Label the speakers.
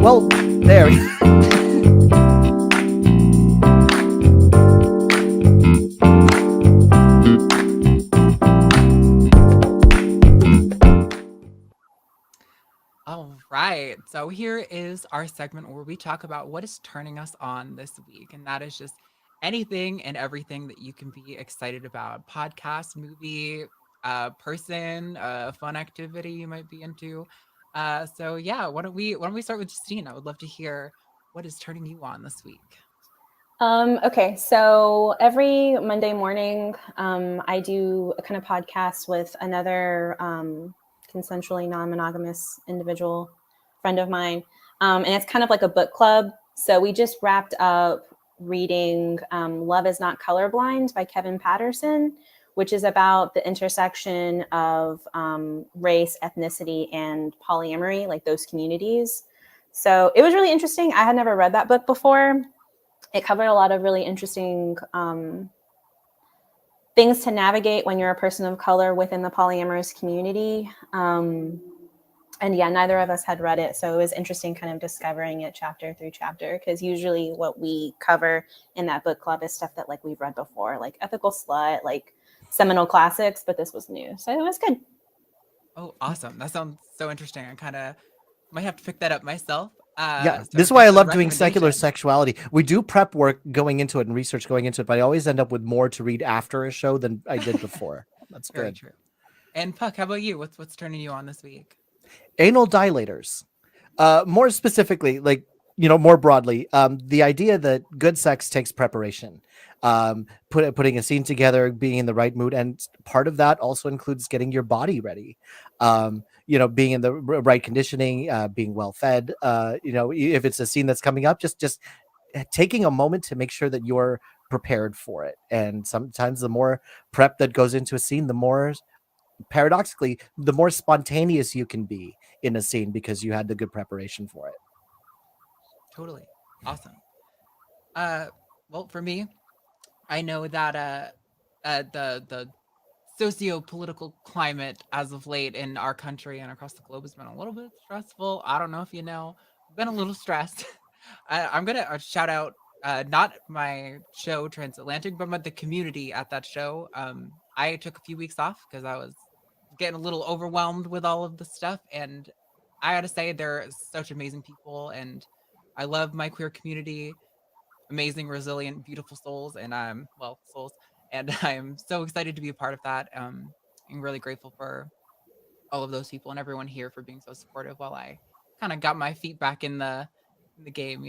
Speaker 1: Well, there.
Speaker 2: All right. So here is our segment where we talk about what is turning us on this week. And that is just anything and everything that you can be excited about. Podcast, movie, person, fun activity you might be into. So yeah, why don't we start with Justine? I would love to hear what is turning you on this week.
Speaker 3: Okay, so every Monday morning, I do a kind of podcast with another consensually non-monogamous individual friend of mine, and it's kind of like a book club. So we just wrapped up reading "Love Is Not Colorblind" by Kevin Patterson, which is about the intersection of race, ethnicity, and polyamory, like those communities. So it was really interesting. I had never read that book before. It covered a lot of really interesting things to navigate when you're a person of color within the polyamorous community. And yeah, neither of us had read it. So it was interesting kind of discovering it chapter through chapter, because usually what we cover in that book club is stuff that like we've read before, like Ethical Slut, like seminal classics, but this was new. So it was good.
Speaker 2: Oh, awesome. That sounds so interesting. I kind of might have to pick that up myself.
Speaker 1: Yeah,
Speaker 2: So
Speaker 1: this is why
Speaker 2: thanks
Speaker 1: I
Speaker 2: for the
Speaker 1: love doing secular
Speaker 2: recommendation.
Speaker 1: sexuality. We do prep work going into it and research going into it, but I always end up with more to read after a show than I did before. That's
Speaker 2: Very
Speaker 1: good.
Speaker 2: true. And Puck, how about you? What's turning you on this week?
Speaker 1: Anal dilators. More specifically, like, more broadly, the idea that good sex takes preparation, putting a scene together, being in the right mood, and part of that also includes getting your body ready. Being in the right conditioning, being well fed. If it's a scene that's coming up, just taking a moment to make sure that you're prepared for it. And sometimes the more prep that goes into a scene, the more, paradoxically, the more spontaneous you can be in a scene because you had the good preparation for it.
Speaker 2: Totally. Awesome. Uh, well, for me, I know that the socio-political climate as of late in our country and across the globe has been a little bit stressful. I don't know if you know, been a little stressed. I'm gonna shout out not my show Transatlantic, but the community at that show. I took a few weeks off because I was getting a little overwhelmed with all of the stuff, and I gotta say they're such amazing people, and I love my queer community, amazing, resilient, beautiful souls, and souls, and I'm so excited to be a part of that. I'm really grateful for all of those people and everyone here for being so supportive while I kind of got my feet back in the game.